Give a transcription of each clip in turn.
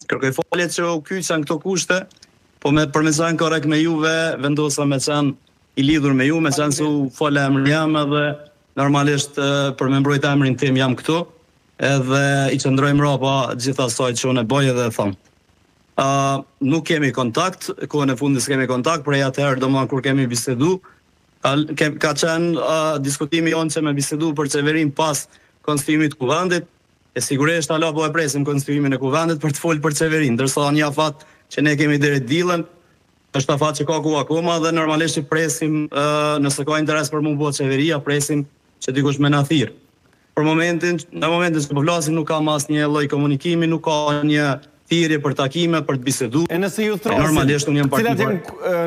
kërkoj falje që u kyçan këto kushte, po për me qenë korrekt me juve, vendosa me qenë i lidhur me ju, me qenë se u fole emrin jam edhe normalisht për me mbrojt emrin tim jam këtu, edhe i qëndroj mrapa gjitha asaj që unë e bëj edhe e them. Nuk kemi kontakt, kohën e fundit s'kemi kontakt, prej atëherë domethënë kur kemi bisedu, ka qenë diskutimi jonë që me bisedu për qeverin pas konstituimit të kuvendit, e sigurisht ala po e presim konstituimin e kuvendit për të folë për qeverin, ndërsa një afat që ne kemi deri ditën, është afat që ka ku akoma dhe normalisht i presim, nëse ka interes për mu bëhet qeveria, presim që dikush me na thirr. Në momentin që po flasim nuk ka asnjë lloj komunikimi, nuk ka një thirrje për takime, për të biseduar. E nëse ju thrasin, normalisht unë jam partior.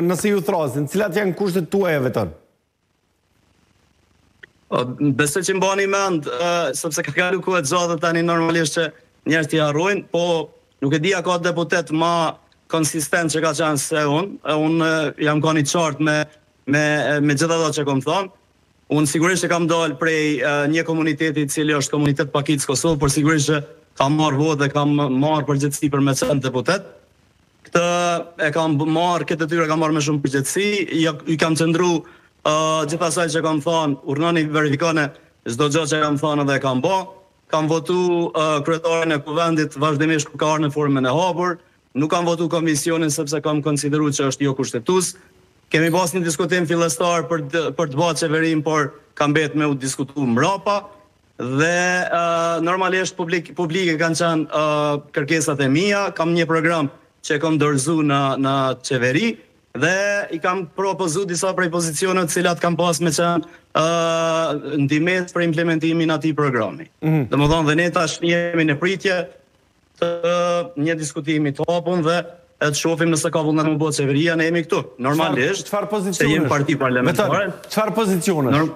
Nëse ju thrasin, cilat janë kushtet tuaja veton? Besoj që mbani mend, sepse ka kalu kohë të gjatë tani normalisht që njerëzit i harrojnë, po nuk e di a ka deputet më konsistent që ka qenë se unë jam kanë i qartë me gjitha ato që kom thonë. Unë sigurisht që kam dalë prej një komuniteti i cili është komunitet Pakicë Kosovë, por sigurisht që kam marrë votë dhe kam marrë përgjegjësi për me qenë deputet. Këtë e kam marrë, këtë detyrë kam marrë me shumë përgjegjësi, i kam qëndru gjitha asaj që kam thonë, urnoni verifikone çdo gjë që kam thonë dhe e kam bë. Kam votu kryetarin e kuvendit vazhdimisht ku ka ardhur në formën e hapur. Nuk kam votu komisionin sepse kam konsideruar që është jo kushtetues. Kemi pas një diskutim fillestar për të bërë qeverin, por kam bet me u diskutu mrapa dhe normalisht publike kanë qenë kërkesat e mia, kam një program që e kam dorëzu në qeveri dhe i kam propozu disa prej pozicionet cilat kam pas me qenë ndimet për implementimin atij programi. Domethënë dhe ne tash jemi në pritje të një diskutimi të hapun dhe e të shohim nëse ka vullnet më bëhet qeveria, ne jemi këtu. Normalisht, çfarë pozicionesh? Se jemi parti parlamentare. Çfarë pozicionesh?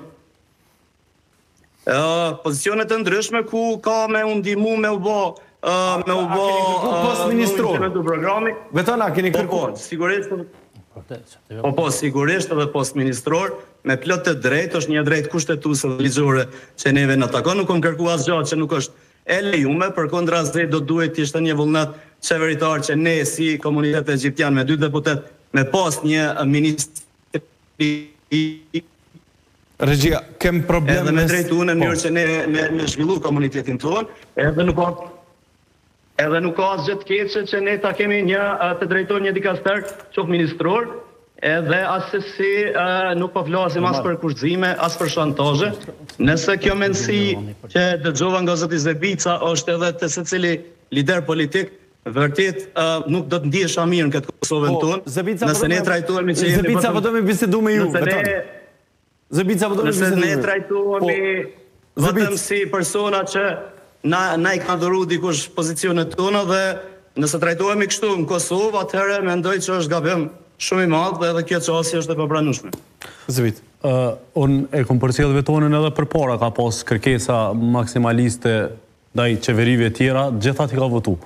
Pozicione të ndryshme ku ka me u ndihmu me u bë post ministror. Vetona keni kërkuar. Sigurisht. Po, sigurisht edhe post ministror me plot të drejtë, është një drejtë kushtetuese dhe ligjore që neve na takon, nuk kam kërkuar asgjë që nuk është e lejume, përkundrazi do duhet të ishte një vullnet qeveritar që ne si komunitet egjiptian me 2 deputet me pas një ministri Regjia, kem problem edhe me drejtuar në mënyrë që ne me zhvillu komunitetin tonë, edhe nuk ka asgjë të keqe që ne ta kemi të drejtojmë një dikaster qoftë ministror, edhe asesi nuk po flasim as për kushtzime, as për shantazhe. Nëse kjo mendësi që dëgjova nga zoti Zebica është edhe të secili lider politik, vërtet nuk do të ndihesha mirë në këtë Kosovën tonë. Nëse ne trajtohemi që jemi Zebica po do me bisedu me ju, Zebica po do me bisedu me ju. Nëse ne trajtohemi vetëm si persona që na i ka dhuru dikush pozicionet tona dhe nëse trajtohemi kështu në Kosovë, atëherë mendoj që është gabim shumë i madh dhe edhe kjo çështje është e papranueshme. Zbit. Unë e kom përcjell vetonën edhe përpara ka pas kërkesa maksimaliste ndaj qeverive tjera, gjithat i ka votu.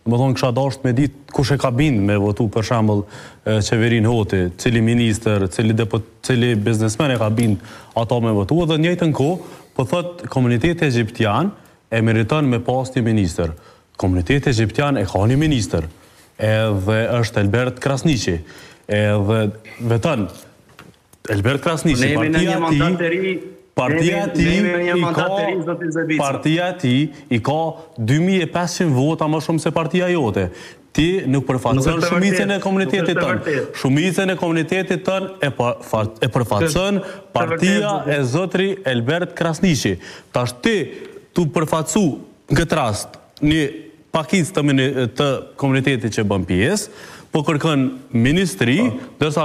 Domethënë kisha dashur me ditë kush e ka bind me votu për shembull qeverin Hoti, cili ministër, cili biznesmen e ka bind ata me votu dhe në njëjtën kohë po thot komuniteti egjiptian e meriton me pas një ministër. Komuniteti egjiptian e ka një ministër, edhe është Elbert Krasniqi. Edhe vetën Elbert Krasniqi, partia ti i ka 2500 vota më shumë se partia jote. Ti nuk përfaqëson shumicën e komunitetit tënë. Shumicën e komunitetit tënë e përfaqëson partia e zotri Elbert Krasniqi. Tash ti tu përfaqësu në këtë rast një pakicë të komunitetit që bën pjesë, po kërkon ministri, dërsa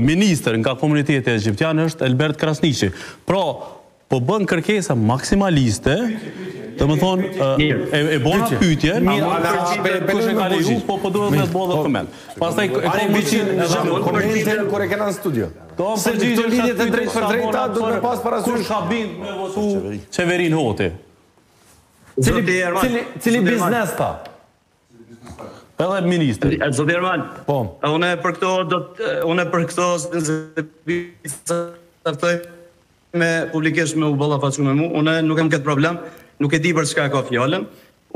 ministër nga komuniteti egjiptian është Elbert Krasniqi. Pra, po bën kërkesa maksimaliste, të më thonë, e bona pyetje, kush e ka leju, po duhet me të bëjë dokument. Pastaj e komentin kur e kena në studio. Se gjithë lidhjet e drejtë për drejta duhet me pas parasysh. Kush ka bind me votu qeverin Hoti? Cili biznes ta? Edhe ministri. Zoti Erman, unë për këto me publikisht me u ballafaqu me mu, unë nuk kam këtë problem, nuk e di për çka ka fjalën.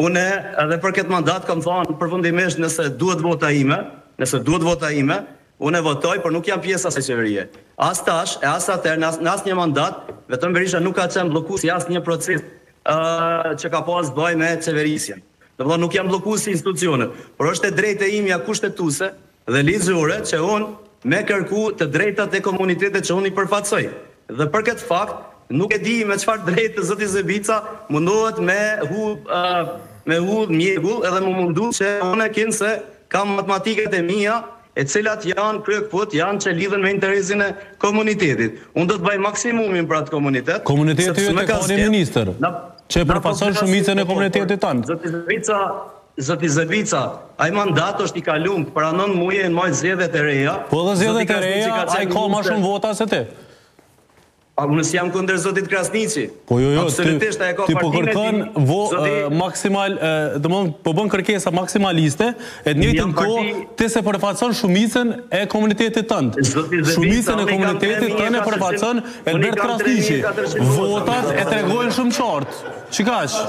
Unë edhe për këtë mandat kam thënë përfundimisht nëse duhet vota ime, unë e votoj, por nuk jam pjesë asaj qeverie. As tash, e as atëherë, në asnjë mandat, vetëm Berisha nuk ka qenë bllokues i asnjë proces që ka pas bëj me qeverisjen. Domethënë nuk jam bllokues si institucione, por është e drejtë e imja kushtetuese dhe ligjore që unë me kërku të drejtat e komunitetit që unë i përfaqësoj. Dhe për këtë fakt, nuk e di me çfarë drejtë zoti Zebica mundohet me hu mjegull edhe më mundu që unë e kinë se kam matematikat e mia e cilat janë kryekfut, janë që lidhen me interesin e komunitetit. Unë do të bëj maksimumin për atë komunitet. Komuniteti ju ka një ministër, që përfaqëson shumicën e komunitetit tanë. Zoti Zebica, ai mandat është i kaluar para 9 muaj në maj zgjedhjet e reja. Po dhe zgjedhjet e reja, ai ka më shumë vota se ti. Unë jam kundër zotit Krasniqi. Po jo, absolutisht ai ka ti po kërkon maksimal, domethënë po bën kërkesa maksimaliste, e në njëjtën kohë ti se përfaqëson shumicën e komunitetit tënd. Shumicën e komunitetit tënd e përfaqëson Elbert Krasniqi. Votat e tregojnë shumë qartë. Çikash?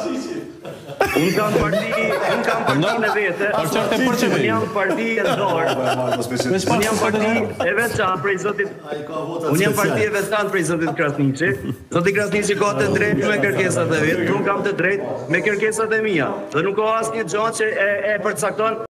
Unë kam parti në vete, unë jam parti e dorë, unë jam parti e veçantë prej zotit Krasniqi. Zoti Krasniqi ka të drejtë me kërkesat e vet, unë kam të drejtë me kërkesat e mia. Dhe nuk ka asnjë gjë që e përcakton